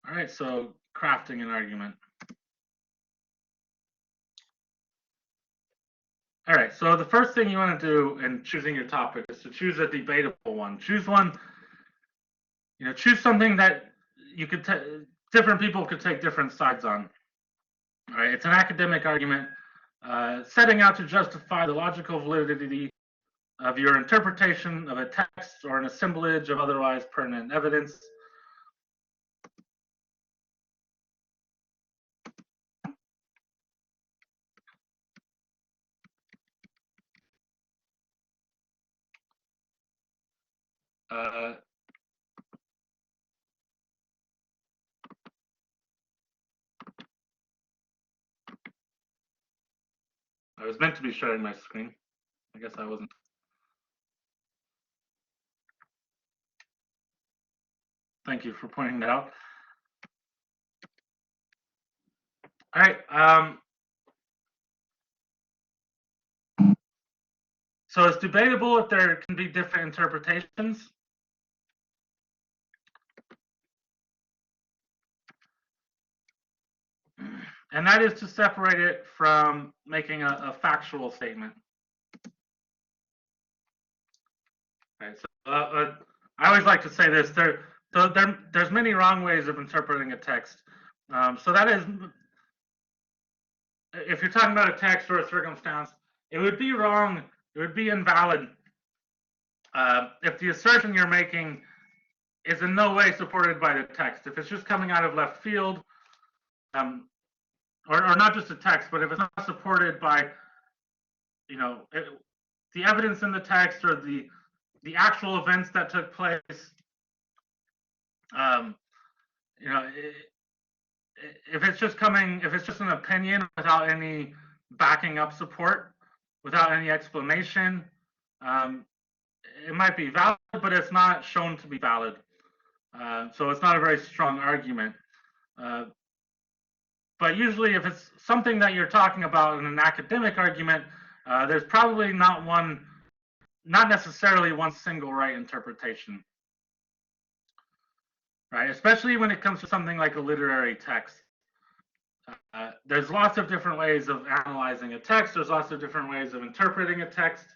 All right, so crafting an argument. All right, so the first thing you want to do in choosing your topic is to choose a debatable one. Choose one, choose something that you could different people could take different sides on. All right, it's an academic argument setting out to justify the logical validity of your interpretation of a text or an assemblage of otherwise pertinent evidence. I was meant to be sharing my screen. I guess I wasn't. Thank you for pointing that out. All right. So it's debatable if there can be different interpretations. And that is to separate it from making a factual statement. Right, so I always like to say this: there's many wrong ways of interpreting a text. So that is, if you're talking about a text or a circumstance, it would be wrong. It would be invalid if the assertion you're making is in no way supported by the text. If it's just coming out of left field, or not just a text, but if it's not supported by, the evidence in the text or the actual events that took place, if it's just an opinion without any backing up support, without any explanation, it might be valid, but it's not shown to be valid. So it's not a very strong argument. But usually if it's something that you're talking about in an academic argument, there's probably not necessarily one single right interpretation. Right? Especially when it comes to something like a literary text. There's lots of different ways of analyzing a text. There's lots of different ways of interpreting a text.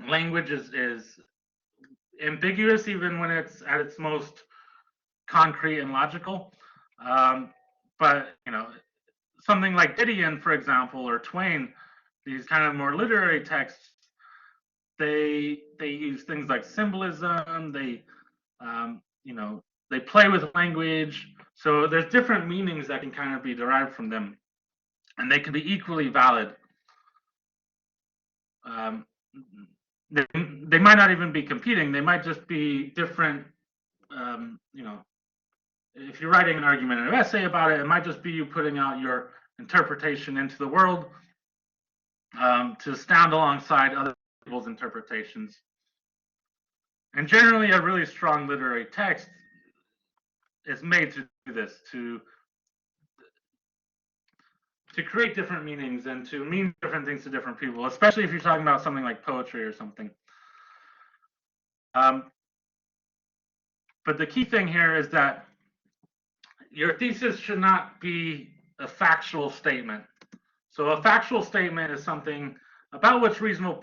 Language is ambiguous even when it's at its most concrete and logical. But something like Didion, for example, or Twain, these kind of more literary texts, they use things like symbolism. They play with language. So there's different meanings that can kind of be derived from them, and they can be equally valid. They might not even be competing. They might just be different. If you're writing an argument or an essay about it, it might just be you putting out your interpretation into the world to stand alongside other people's interpretations. And generally, a really strong literary text is made to do this, to create different meanings and to mean different things to different people, especially if you're talking about something like poetry or something. But the key thing here is that your thesis should not be a factual statement. So a factual statement is something about which reasonable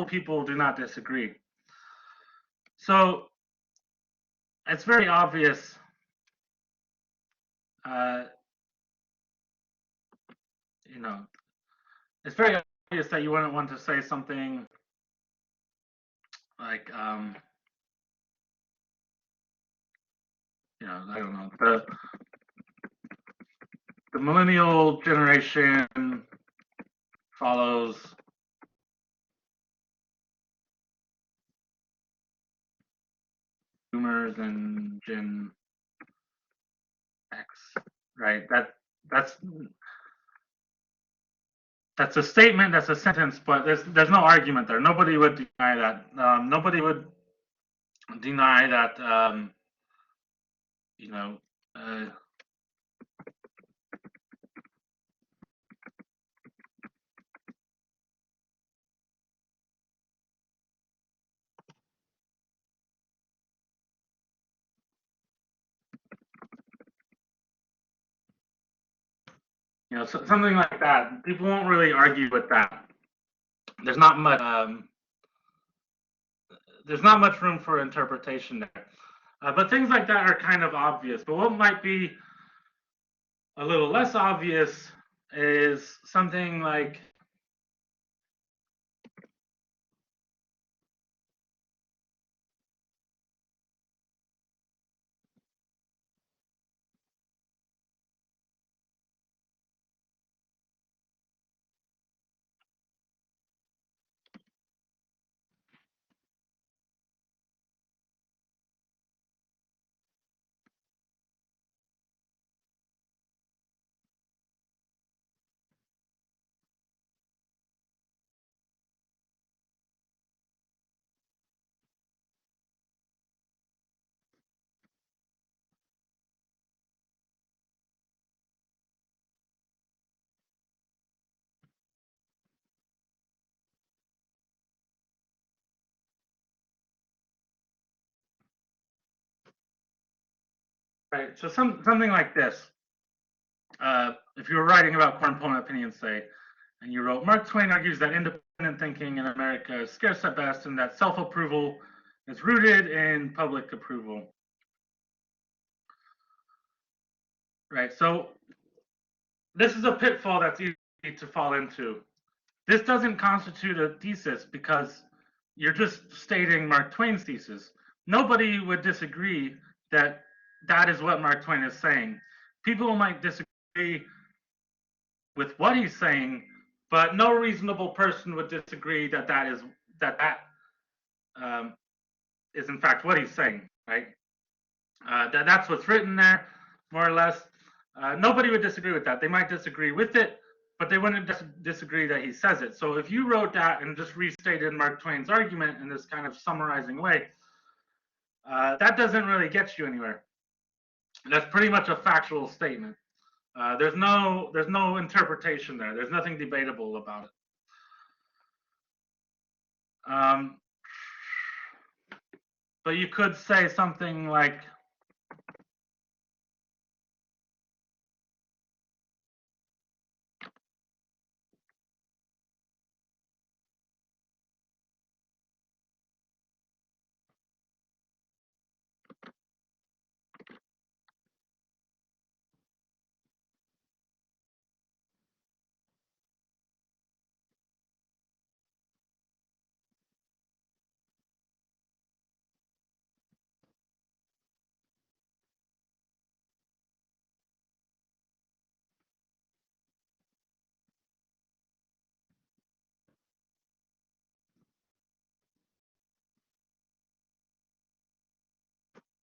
people do not disagree. So it's very obvious it's very obvious that you wouldn't want to say something like I don't know, the millennial generation follows boomers and Gen X, right? That's a statement, that's a sentence, but there's no argument there. Nobody would deny that. Nobody would deny that. something like that. People won't really argue with that. There's not much. There's not much room for interpretation there. But things like that are kind of obvious. But what might be a little less obvious is something like, right? So something like this. If you were writing about corn opinions, say, and you wrote, Mark Twain argues that independent thinking in America is scarce at best, and that self-approval is rooted in public approval. Right. So this is a pitfall that's easy to fall into. This doesn't constitute a thesis because you're just stating Mark Twain's thesis. Nobody would disagree that that is what Mark Twain is saying. People might disagree with what he's saying, but no reasonable person would disagree that is in fact what he's saying, right? That's what's written there, more or less. Nobody would disagree with that. They might disagree with it, but they wouldn't disagree that he says it. So if you wrote that and just restated Mark Twain's argument in this kind of summarizing way, that doesn't really get you anywhere. That's pretty much a factual statement. There's no interpretation there. There's nothing debatable about it. But you could say something like,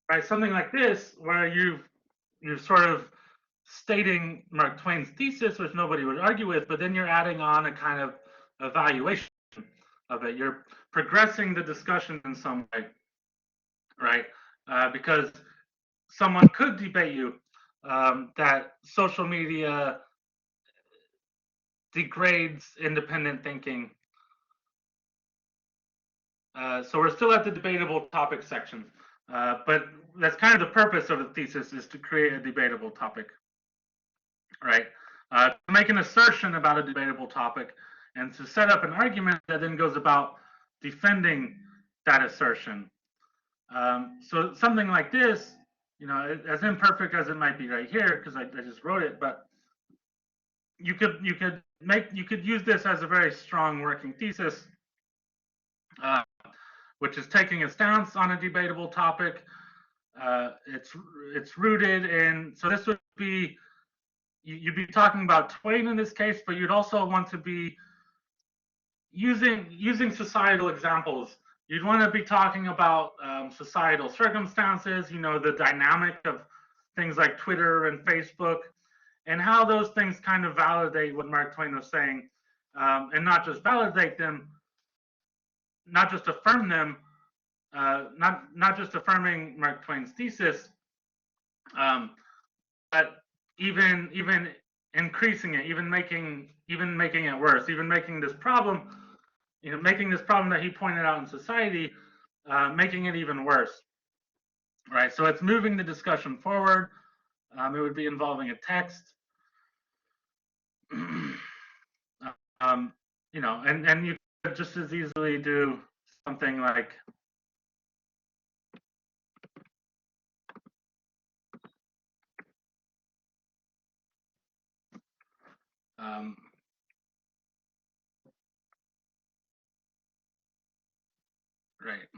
right, something like this, where you're sort of stating Mark Twain's thesis, which nobody would argue with, but then you're adding on a kind of evaluation of it. You're progressing the discussion in some way, right? Because someone could debate you that social media degrades independent thinking. So we're still at the debatable topic section, but that's kind of the purpose of the thesis, is to create a debatable topic, right? To make an assertion about a debatable topic and to set up an argument that then goes about defending that assertion. So something like this, as imperfect as it might be right here, because I just wrote it, but you could use this as a very strong working thesis, which is taking a stance on a debatable topic. It's rooted in, so this would be, you'd be talking about Twain in this case, but you'd also want to be using societal examples. You'd want to be talking about societal circumstances, the dynamic of things like Twitter and Facebook, and how those things kind of validate what Mark Twain was saying, and not just validate them, not just affirm them, not just affirming Mark Twain's thesis, but even increasing it, even making it worse, even making this problem, making this problem that he pointed out in society, making it even worse, right? So it's moving the discussion forward. It would be involving a text. you know, and you could just as easily do something like um, right.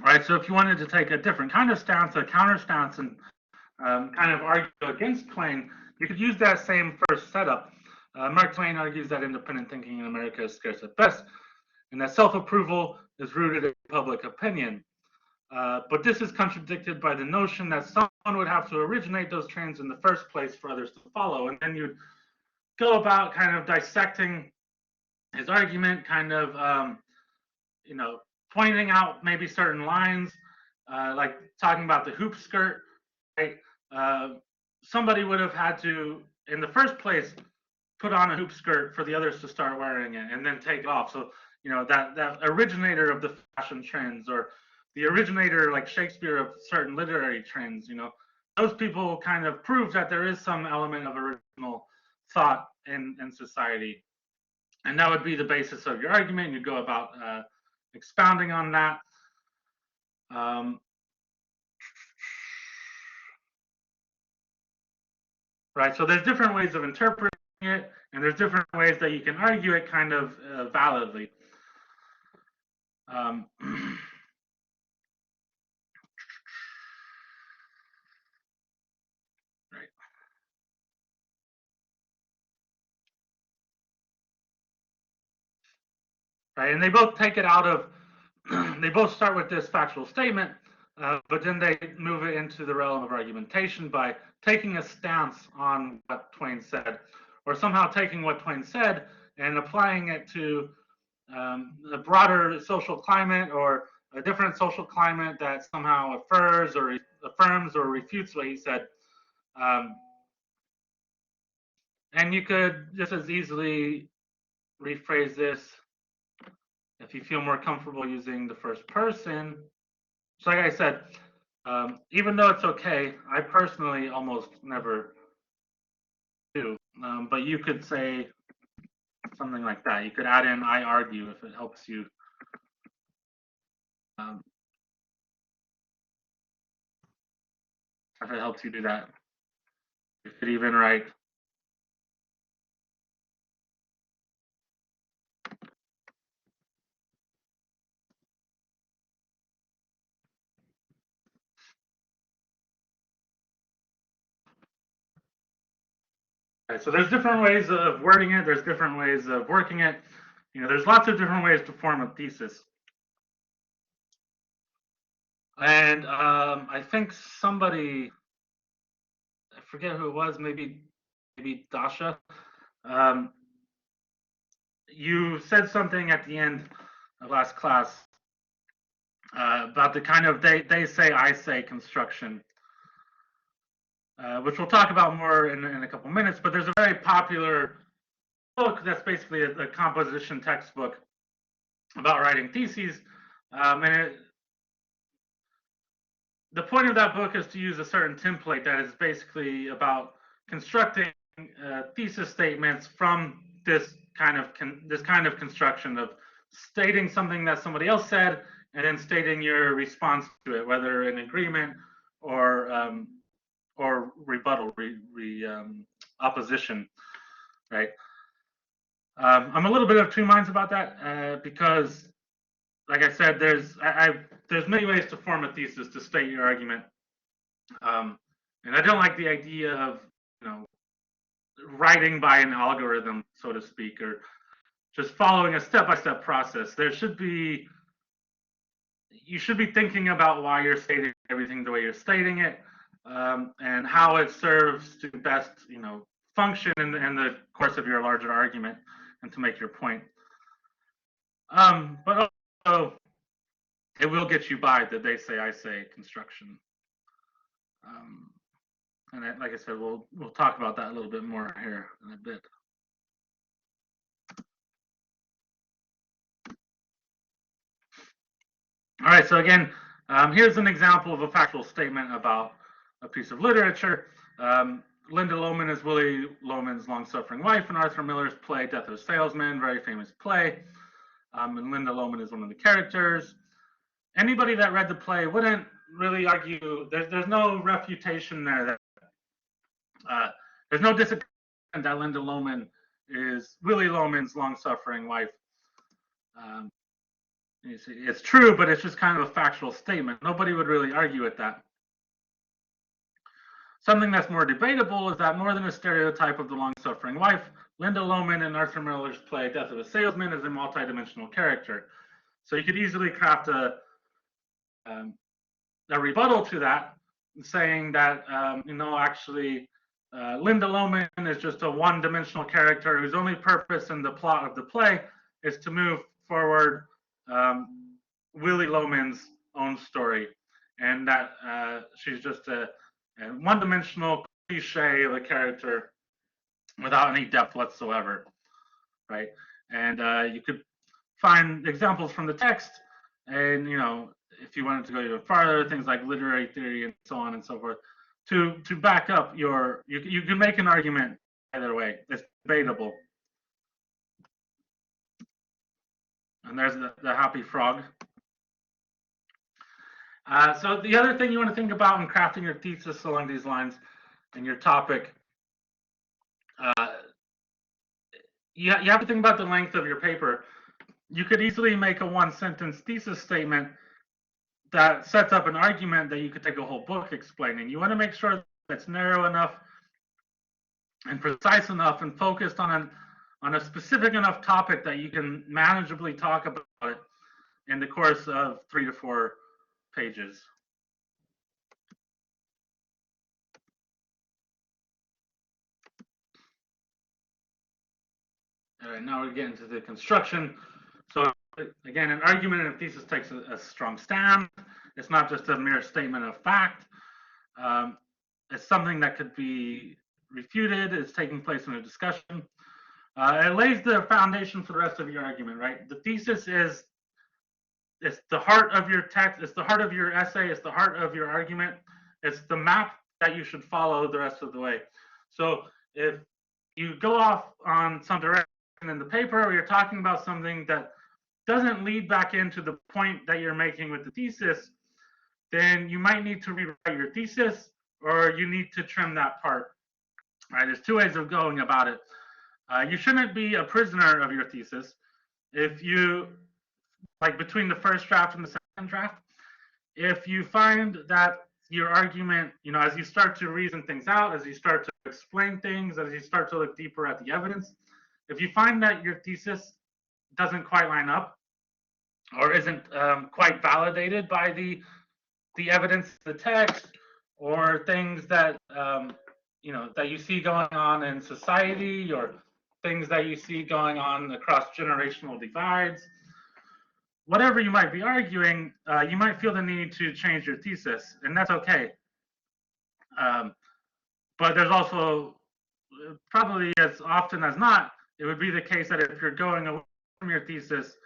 Right. So if you wanted to take a different kind of stance, a counter stance, and kind of argue against Twain, you could use that same first setup. Mark Twain argues that independent thinking in America is scarce at best, and that self-approval is rooted in public opinion. But this is contradicted by the notion that someone would have to originate those trends in the first place for others to follow. And then you'd go about kind of dissecting his argument, kind of, you know, pointing out maybe certain lines, like talking about the hoop skirt, right? Uh, Somebody would have had to, in the first place, put on a hoop skirt for the others to start wearing it and then take it off. So, you know, that originator of the fashion trends, or the originator, like Shakespeare, of certain literary trends, you know, those people kind of prove that there is some element of original thought in society. And that would be the basis of your argument. You go about expounding on that. Um, right. So there's different ways of interpreting it, and there's different ways that you can argue it kind of validly. Um, right. Right. And they both take it out of, they both start with this factual statement, but then they move it into the realm of argumentation by taking a stance on what Twain said, or somehow taking what Twain said and applying it to a broader social climate, or a different social climate that somehow affirms or refutes what he said. Um, and you could just as easily rephrase this if you feel more comfortable using the first person. So, like I said, even though it's okay, I personally almost never do. But you could say something like that. You could add in "I argue" if it helps you. Um, if it helps you do that, you could even write. Right, so there's different ways of wording it. There's different ways of working it. You know, there's lots of different ways to form a thesis. And I think somebody, I forget who it was, maybe Dasha. Um, you said something at the end of last class about the kind of they say I say construction, which we'll talk about more in a couple minutes. But there's a very popular book that's basically a composition textbook about writing theses, and the point of that book is to use a certain template that is basically about constructing thesis statements from this kind of construction of stating something that somebody else said and then stating your response to it, whether in agreement or rebuttal, opposition, right? I'm a little bit of two minds about that because, like I said, there's many ways to form a thesis to state your argument, and I don't like the idea of, you know, writing by an algorithm, so to speak, or just following a step-by-step process. There should be you should be thinking about why you're stating everything the way you're stating it, and how it serves to best, function in the course of your larger argument and to make your point. But also, it will get you by the they say I say construction. And like I said, we'll talk about that a little bit more here in a bit. All right, so again, here's an example of a factual statement about a piece of literature. Linda Lohman is Willie Lohman's long-suffering wife in Arthur Miller's play Death of a Salesman, very famous play. And Linda Lohman is one of the characters. Anybody that read the play wouldn't really argue. There's no refutation there. There's no disagreement that Linda Lohman is Willie Lohman's long-suffering wife. It's true, but it's just kind of a factual statement. Nobody would really argue with that. Something that's more debatable is that more than a stereotype of the long-suffering wife, Linda Lohman in Arthur Miller's play Death of a Salesman is a multidimensional character. So you could easily craft a rebuttal to that, saying that, actually, Linda Lohman is just a one-dimensional character whose only purpose in the plot of the play is to move forward Willie Lohman's own story, and that she's just a one-dimensional cliche of a character without any depth whatsoever, right? And you could find examples from the text, and if you wanted to go even farther, things like literary theory and so on and so forth, to back up your, you can make an argument either way. It's debatable. And there's the happy frog. So the other thing you want to think about in crafting your thesis along these lines and your topic, you have to think about the length of your paper. You could easily make a one-sentence thesis statement that sets up an argument that you could take a whole book explaining. You want to make sure that's narrow enough and precise enough and focused on a specific enough topic that you can manageably talk about it in the course of 3 to 4 pages. All right, now we're getting to the construction. So again, an argument and a thesis takes a strong stand. It's not just a mere statement of fact. It's something that could be refuted. It's taking place in a discussion. It lays the foundation for the rest of your argument, right? The thesis is, it's the heart of your text. It's the heart of your essay. It's the heart of your argument. It's the map that you should follow the rest of the way. So if you go off on some direction in the paper, or you're talking about something that doesn't lead back into the point that you're making with the thesis, then you might need to rewrite your thesis, or you need to trim that part. Right? There's 2 ways of going about it. You shouldn't be a prisoner of your thesis. If you, like between the first draft and the second draft, if you find that your argument, as you start to reason things out, as you start to explain things, as you start to look deeper at the evidence, if you find that your thesis doesn't quite line up or isn't quite validated by the evidence, the text, or things that that you see going on in society, or things that you see going on across generational divides, whatever you might be arguing, you might feel the need to change your thesis, and that's okay. But there's also, probably as often as not, it would be the case that if you're going away from your thesis,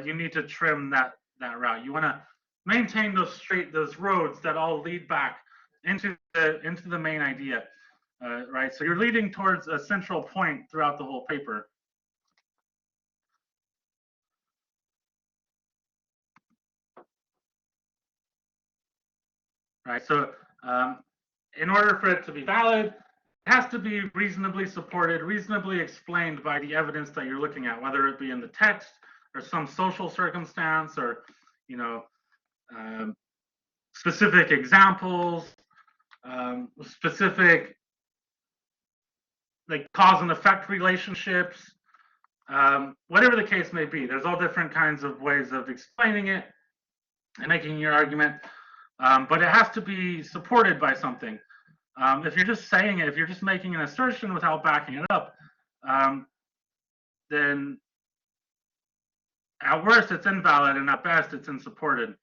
you need to trim that route. You want to maintain those roads that all lead back into the main idea, right? So you're leading towards a central point throughout the whole paper. Right. So in order for it to be valid, it has to be reasonably supported, reasonably explained by the evidence that you're looking at, whether it be in the text or some social circumstance, or specific examples, specific like cause and effect relationships, whatever the case may be. There's all different kinds of ways of explaining it. and making your argument, but it has to be supported by something. If you're just saying it, if you're just making an assertion without backing it up, then at worst it's invalid, and at best it's unsupported.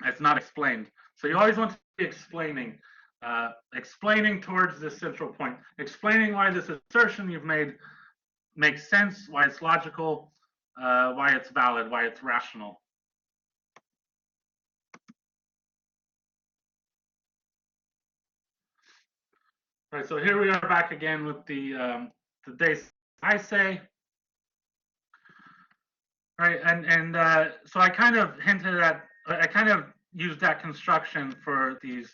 It's not explained. So you always want to be explaining, explaining towards this central point, explaining why this assertion you've made makes sense, why it's logical, why it's valid, why it's rational. All right, so here we are back again with the they I say. Right, and so I kind of hinted at, I kind of used that construction for these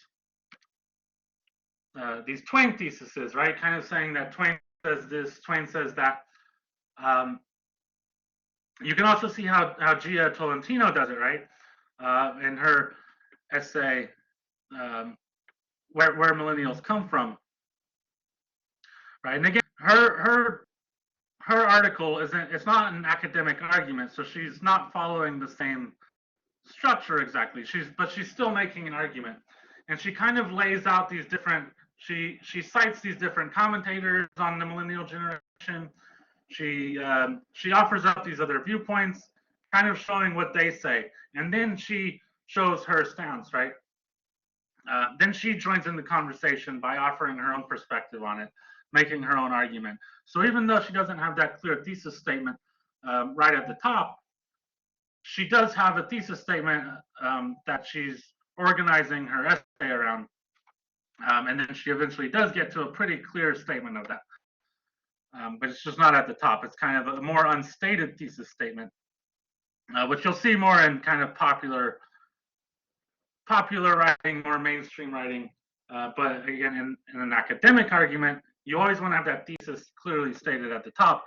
Twain theses, right? Kind of saying that Twain says this, Twain says that. You can also see how Gia Tolentino does it, right? In her essay, where millennials come from, right? And again, her article isn't, it's not an academic argument, so she's not following the same structure exactly. But she's still making an argument, and she kind of lays out these different. She cites these different commentators on the millennial generation. She offers up these other viewpoints, kind of showing what they say, and then she shows her stance, right? Then she joins in the conversation by offering her own perspective on it, making her own argument. So even though she doesn't have that clear thesis statement right at the top, she does have a thesis statement that she's organizing her essay around. And then she eventually does get to a pretty clear statement of that. But it's just not at the top. It's kind of a more unstated thesis statement, which you'll see more in kind of popular writing, more mainstream writing. But again, in an academic argument, you always want to have that thesis clearly stated at the top,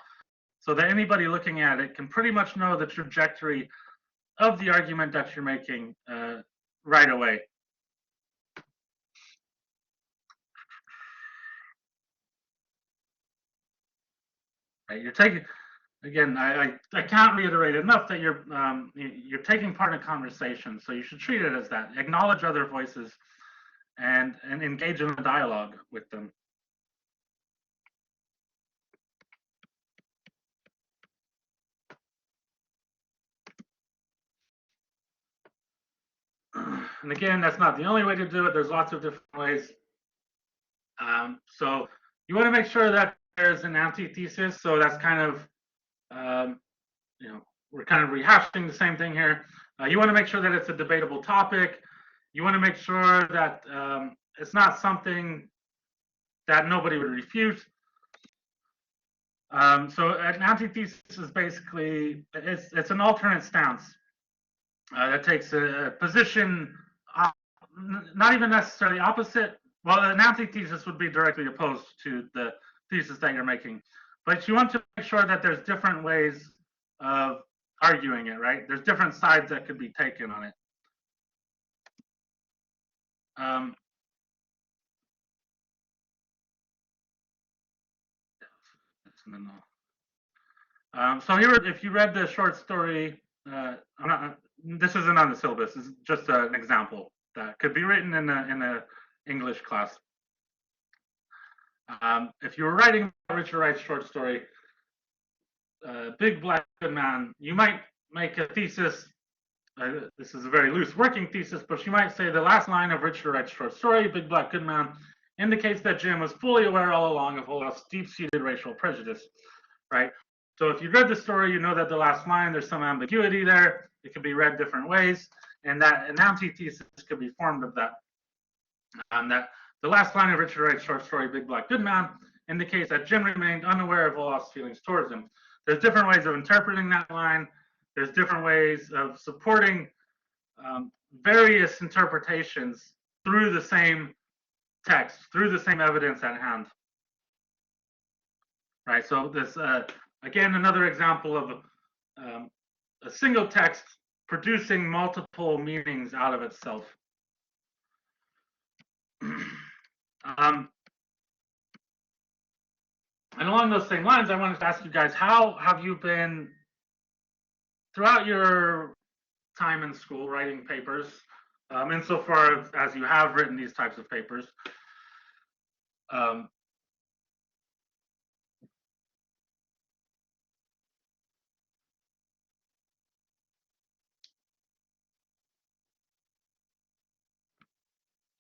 so that anybody looking at it can pretty much know the trajectory of the argument that you're making right away. Right, you're taking, again, I can't reiterate enough that you're taking part in a conversation, so you should treat it as that. Acknowledge other voices and engage in a dialogue with them. And again, that's not the only way to do it. There's lots of different ways. So you want to make sure that there's an antithesis. So that's kind of, we're kind of rehashing the same thing here. You want to make sure that it's a debatable topic. You want to make sure that it's not something that nobody would refute. So an antithesis is basically, it's an alternate stance that takes a position, not even necessarily opposite. Well, an antithesis would be directly opposed to the thesis that you're making. But you want to make sure that there's different ways of arguing it, right? There's different sides that could be taken on it. So here, if you read the short story, this isn't on the syllabus. This is just an example that could be written in a English class. If you were writing Richard Wright's short story, Big Black Good Man, you might make a thesis. This is a very loose working thesis, but you might say the last line of Richard Wright's short story, Big Black Good Man, indicates that Jim was fully aware all along of Olaf's deep-seated racial prejudice, right? So if you read the story, you know that the last line, there's some ambiguity there. It can be read different ways, and that an antithesis could be formed of that. That the last line of Richard Wright's short story, Big Black Good Man, indicates that Jim remained unaware of Olaf's feelings towards him. There's different ways of interpreting that line. There's different ways of supporting various interpretations through the same text, through the same evidence at hand. Right, so this, again, another example of a single text producing multiple meanings out of itself. And along those same lines, I wanted to ask you guys, how have you been throughout your time in school writing papers, insofar as you have written these types of papers. Um,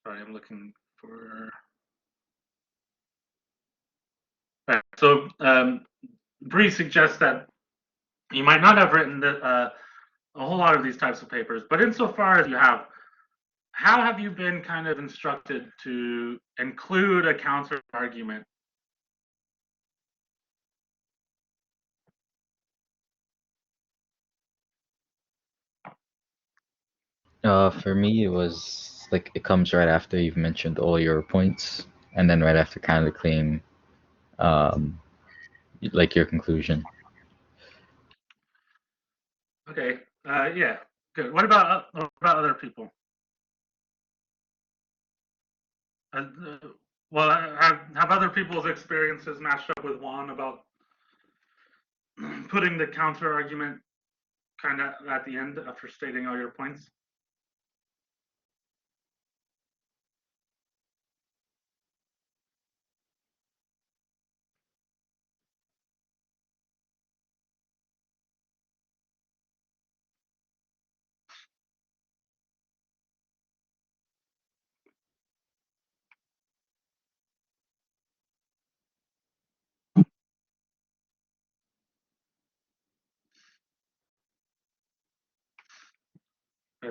Sorry, I'm looking for. So Bree suggests that you might not have written a whole lot of these types of papers, but insofar as you have, how have you been kind of instructed to include a counter argument? For me, it was like it comes right after you've mentioned all your points, and then right after kind of the claim, um, like your conclusion. Okay, yeah, good. What about other people? Uh, well, have other people's experiences matched up with Juan about putting the counter argument kind of at the end after stating all your points?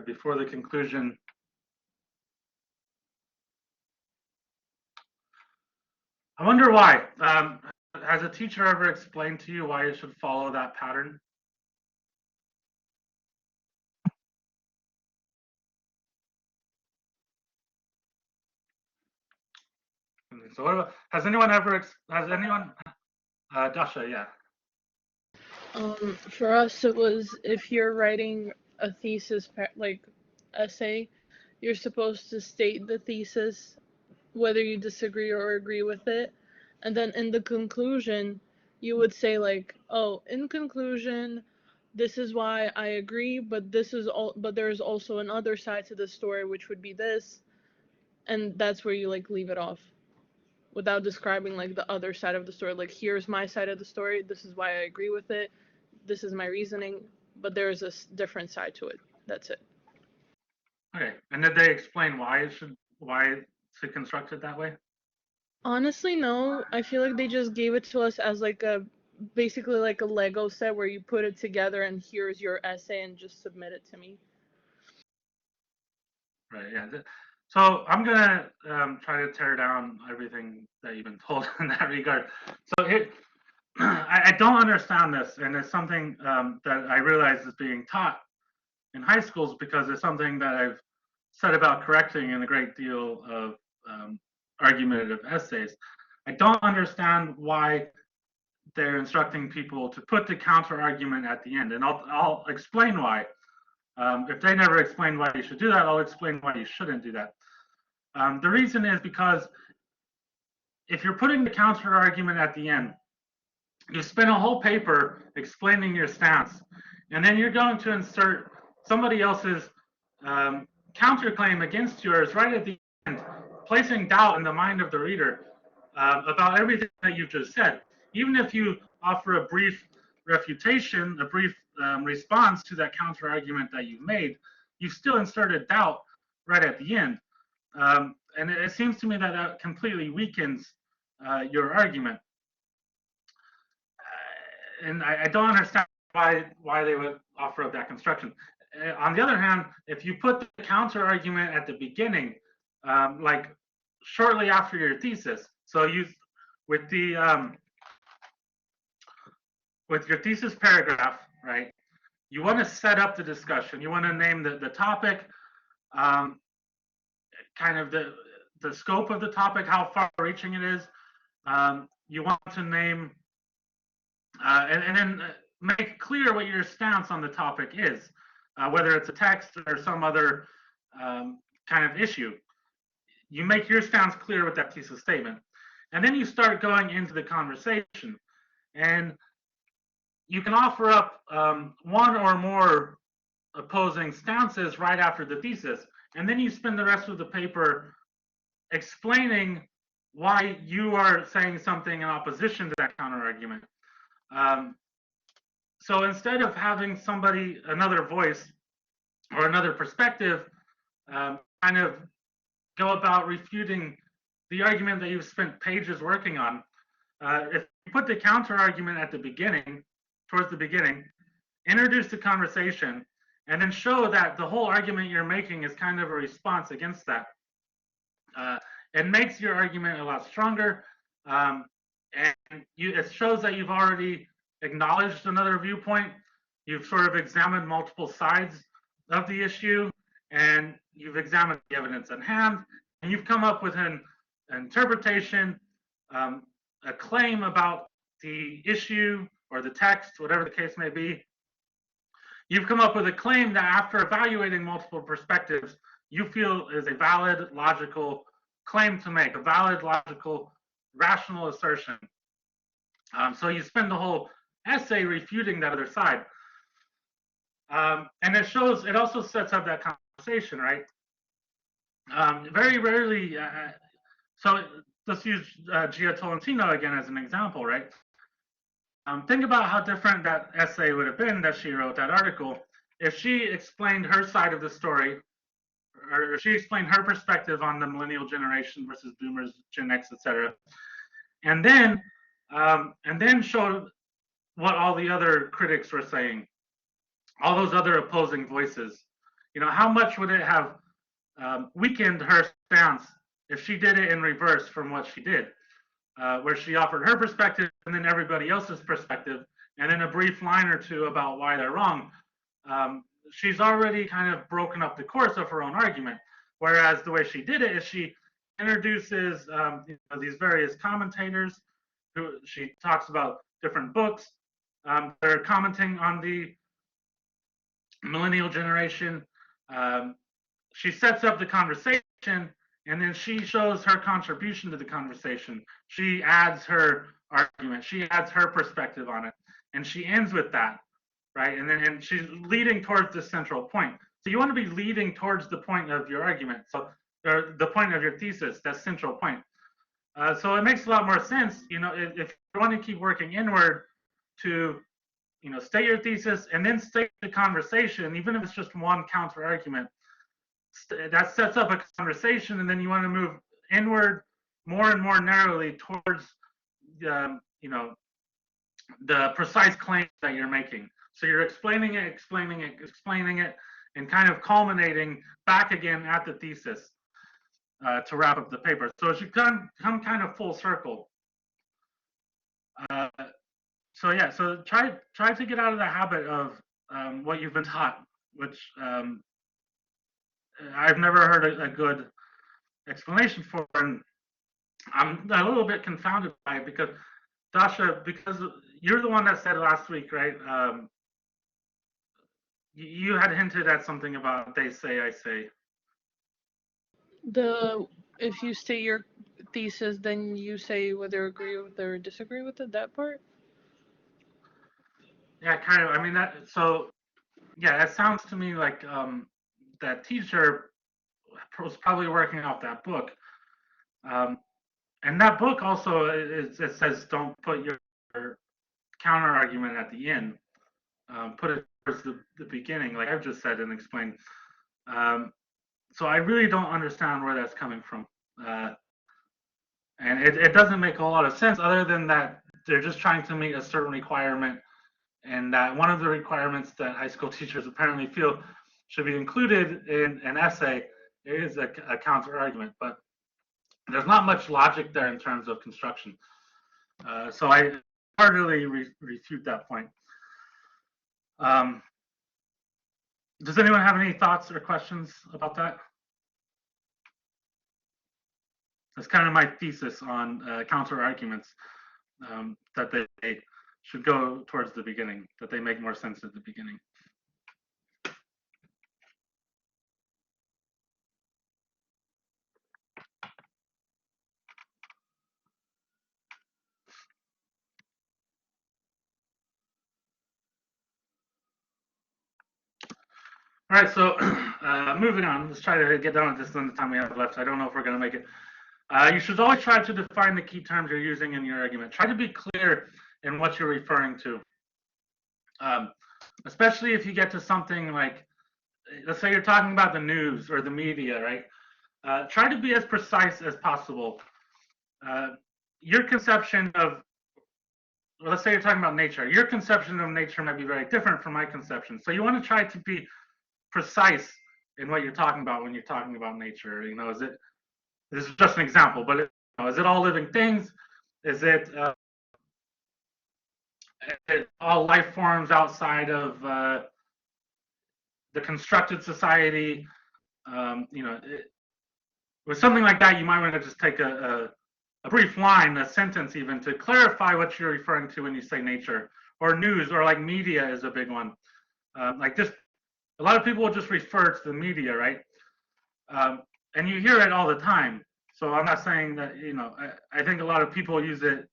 Before the conclusion, I wonder why. Has a teacher ever explained to you why you should follow that pattern? So what about, has anyone, Dasha, yeah. For us, it was if you're writing a thesis, like essay, you're supposed to state the thesis, whether you disagree or agree with it, and then in the conclusion, you would say like, "Oh, in conclusion, this is why I agree, but there's also another side to the story, which would be this," and that's where you like leave it off, without describing like the other side of the story. Like, here's my side of the story. This is why I agree with it. This is my reasoning, but there is a different side to it. That's it. Okay, and did they explain why to construct it that way? Honestly, no. I feel like they just gave it to us as like basically like a Lego set where you put it together and here's your essay and just submit it to me. Right, yeah. So I'm gonna try to tear down everything that you've been told in that regard. So I don't understand this, and it's something that I realize is being taught in high schools because it's something that I've said about correcting in a great deal of argumentative essays. I don't understand why they're instructing people to put the counter argument at the end, and I'll explain why. If they never explain why you should do that, I'll explain why you shouldn't do that. The reason is because if you're putting the counter argument at the end, you spend a whole paper explaining your stance, and then you're going to insert somebody else's counterclaim against yours right at the end, placing doubt in the mind of the reader about everything that you've just said. Even if you offer a brief refutation, a brief response to that counter argument that you made, you've still inserted doubt right at the end. And it seems to me that that completely weakens your argument. And I don't understand why they would offer up that construction. On the other hand, if you put the counter argument at the beginning, like shortly after your thesis, so you with the with your thesis paragraph, right? You want to set up the discussion. You want to name the topic, um, kind of the scope of the topic, how far-reaching it is. You want to name and then make clear what your stance on the topic is, whether it's a text or some other kind of issue. You make your stance clear with that thesis statement. And then you start going into the conversation. And you can offer up one or more opposing stances right after the thesis, and then you spend the rest of the paper explaining why you are saying something in opposition to that counter argument. So instead of having somebody, another voice or another perspective, kind of go about refuting the argument that you've spent pages working on, if you put the counter argument at the beginning, towards the beginning, introduce the conversation, and then show that the whole argument you're making is kind of a response against that. It makes your argument a lot stronger, and it shows that you've already acknowledged another viewpoint. You've sort of examined multiple sides of the issue, and you've examined the evidence at hand, and you've come up with an interpretation, a claim about the issue or the text, whatever the case may be. You've come up with a claim that after evaluating multiple perspectives, you feel is a valid, logical claim to make, a valid, logical, rational assertion. So you spend the whole essay refuting that other side. And it also sets up that conversation, right? Very rarely, so let's use Gia Tolentino again as an example, right? Think about how different that essay would have been that she wrote, that article, if she explained her side of the story, or she explained her perspective on the millennial generation versus boomers, Gen X, etc., and then showed what all the other critics were saying, all those other opposing voices. You know, how much would it have weakened her stance if she did it in reverse from what she did, where she offered her perspective and then everybody else's perspective, and then a brief line or two about why they're wrong. She's already kind of broken up the course of her own argument. Whereas the way she did it is she introduces these various commentators who she talks about different books. They're commenting on the millennial generation. She sets up the conversation, and then she shows her contribution to the conversation. She adds her argument. She adds her perspective on it, and she ends with that, right? And she's leading towards the central point. So you want to be leading towards the point of your argument, so or the point of your thesis, that central point. So it makes a lot more sense, you know, if you want to keep working inward to, you know, state your thesis and then state the conversation, even if it's just one counter argument. That sets up a conversation, and then you want to move inward more and more narrowly towards, you know, the precise claims that you're making. So you're explaining it, and kind of culminating back again at the thesis to wrap up the paper. So it should come kind of full circle. So yeah, so try to get out of the habit of what you've been taught, which I've never heard a good explanation for, and I'm a little bit confounded by it because, Dasha, because you're the one that said last week, right? You had hinted at something about they say, I say. If you state your thesis, then you say whether agree with it or disagree with it, that part? Yeah, kind of. I mean, so yeah, it sounds to me like that teacher was probably working off that book. And that book also, it says don't put your counter argument at the end. Put it towards the beginning, like I've just said and explained. So I really don't understand where that's coming from. And it doesn't make a lot of sense other than that they're just trying to meet a certain requirement, and that one of the requirements that high school teachers apparently feel should be included in an essay is a counter argument, but there's not much logic there in terms of construction. So I heartily refute that point. Does anyone have any thoughts or questions about that? That's kind of my thesis on counter arguments, that they should go towards the beginning, that they make more sense at the beginning. All right, so moving on. Let's try to get done with this in the time we have left. I don't know if we're going to make it. You should always try to define the key terms you're using in your argument. Try to be clear in what you're referring to. Especially if you get to something like, let's say you're talking about the news or the media, right? Try to be as precise as possible. Your conception of, well, let's say you're talking about nature. Your conception of nature might be very different from my conception. So you want to try to be precise in what you're talking about when you're talking about nature. You know, this is just an example, but is it all living things? Is it all life forms outside of the constructed society? With something like that, you might want to just take a brief line, a sentence even, to clarify what you're referring to when you say nature, or news, or like media is a big one. Like just, a lot of people will just refer to the media, right? And you hear it all the time. So I'm not saying that, I think a lot of people use it.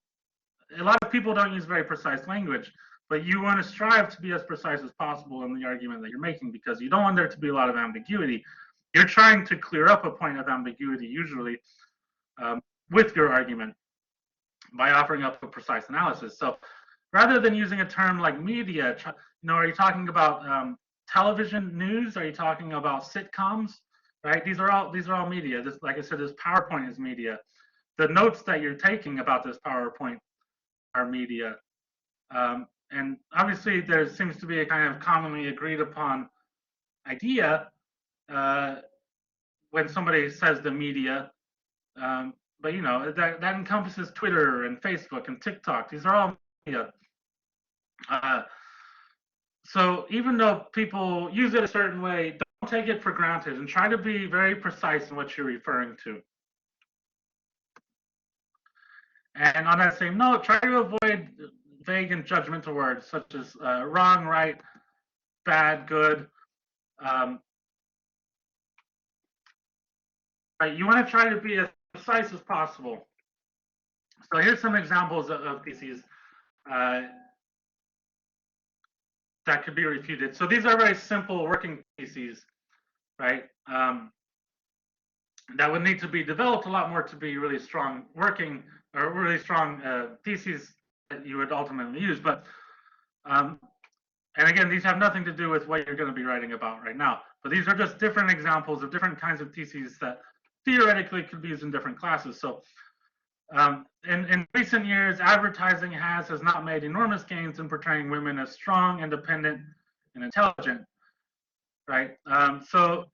A lot of people don't use very precise language, but you want to strive to be as precise as possible in the argument that you're making, because you don't want there to be a lot of ambiguity. You're trying to clear up a point of ambiguity usually with your argument by offering up a precise analysis. So rather than using a term like media, are you talking about television news? Are you talking about sitcoms? Right? These are all media. This, like I said, this PowerPoint is media. The notes that you're taking about this PowerPoint are media. And obviously there seems to be a kind of commonly agreed upon idea when somebody says the media, but that encompasses Twitter and Facebook and TikTok. These are all media. So even though people use it a certain way, don't take it for granted and try to be very precise in what you're referring to. And on that same note, try to avoid vague and judgmental words such as wrong, right, bad, good. Right, you want to try to be as precise as possible. So here's some examples of theses that could be refuted. So these are very simple working theses, right? That would need to be developed a lot more to be really strong working or really strong theses that you would ultimately use. But and again, these have nothing to do with what you're going to be writing about right now. But these are just different examples of different kinds of theses that theoretically could be used in different classes. So in recent years, advertising has not made enormous gains in portraying women as strong, independent, and intelligent, right? So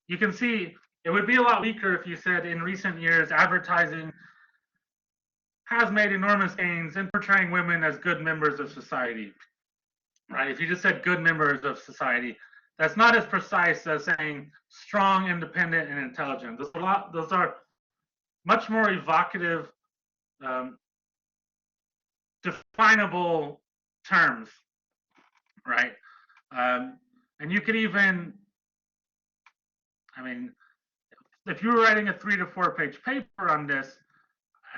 you can see it would be a lot weaker if you said in recent years, advertising has made enormous gains in portraying women as good members of society, right? If you just said good members of society, that's not as precise as saying strong, independent, and intelligent. Those are much more evocative, definable terms, right? And you could even, if you were writing a 3 to 4 page paper on this,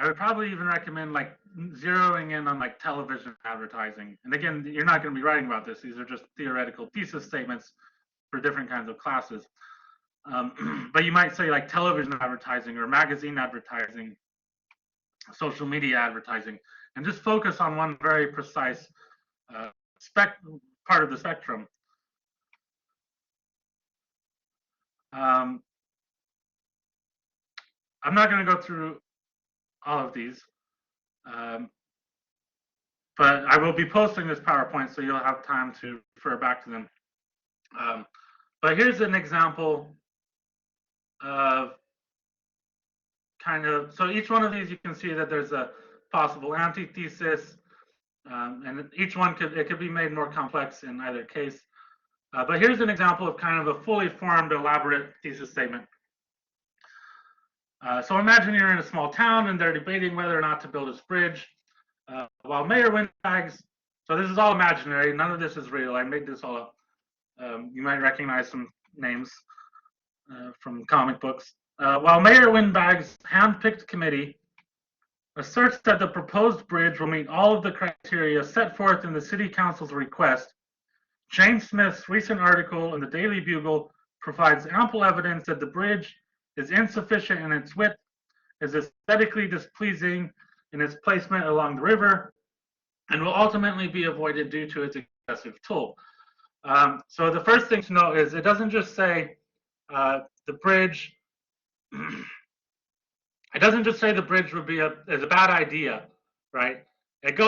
I would probably even recommend like zeroing in on like television advertising. And again, you're not going to be writing about this. These are just theoretical thesis statements for different kinds of classes. But you might say like television advertising or magazine advertising, social media advertising, and just focus on one very precise part of the spectrum. I'm not going to go through all of these, but I will be posting this PowerPoint so you'll have time to refer back to them. But here's an example of so each one of these, you can see that there's a possible antithesis, and each one could be made more complex in either case. But here's an example of kind of a fully formed, elaborate thesis statement. So imagine you're in a small town and they're debating whether or not to build this bridge. While Mayor Windbags, so this is all imaginary, none of this is real, I made this all up. You might recognize some names from comic books. While Mayor Windbag's hand-picked committee asserts that the proposed bridge will meet all of the criteria set forth in the City Council's request, Jane Smith's recent article in the Daily Bugle provides ample evidence that the bridge is insufficient in its width, is aesthetically displeasing in its placement along the river, and will ultimately be avoided due to its excessive toll. So the first thing to note is it doesn't just say the bridge. It doesn't just say the bridge would be is a bad idea, right? It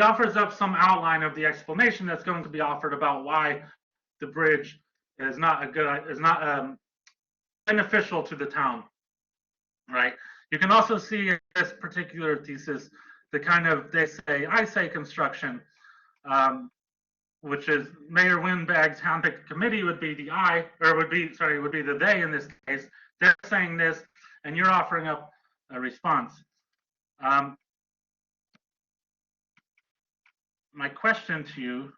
offers up some outline of the explanation that's going to be offered about why the bridge is not beneficial to the town, right? You can also see in this particular thesis the kind of I say construction, which is Mayor Windbag's handpicked committee would be the I, or would be the they in this case. They're saying this, and you're offering up a response. My question to you,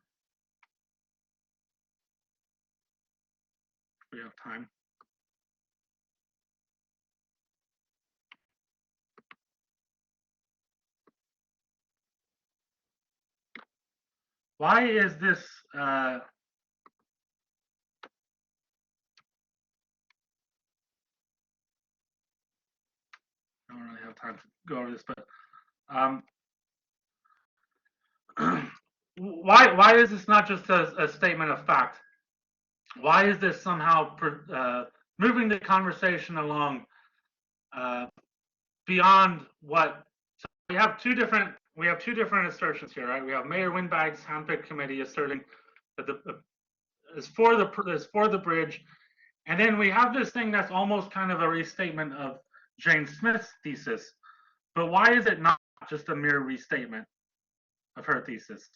if we have time. Why is this I don't really have time to go over this, but why is this not just a statement of fact? Why is this somehow moving the conversation along beyond what? So we have two different assertions here, right? We have Mayor Windbag's handpicked committee asserting that is for the bridge, and then we have this thing that's almost kind of a restatement of Jane Smith's thesis. But why is it not just a mere restatement of her thesis?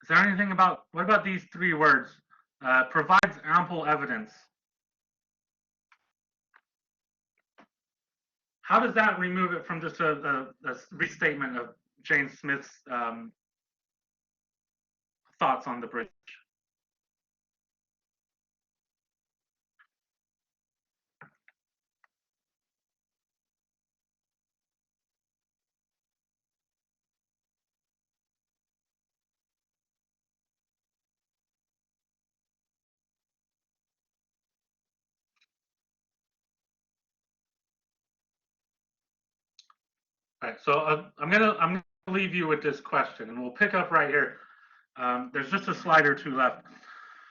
Is there anything about, what about these three words? Provides ample evidence. How does that remove it from just a restatement of Jane Smith's thoughts on the bridge? All right, so I'm gonna leave you with this question, and we'll pick up right here. There's just a slide or two left.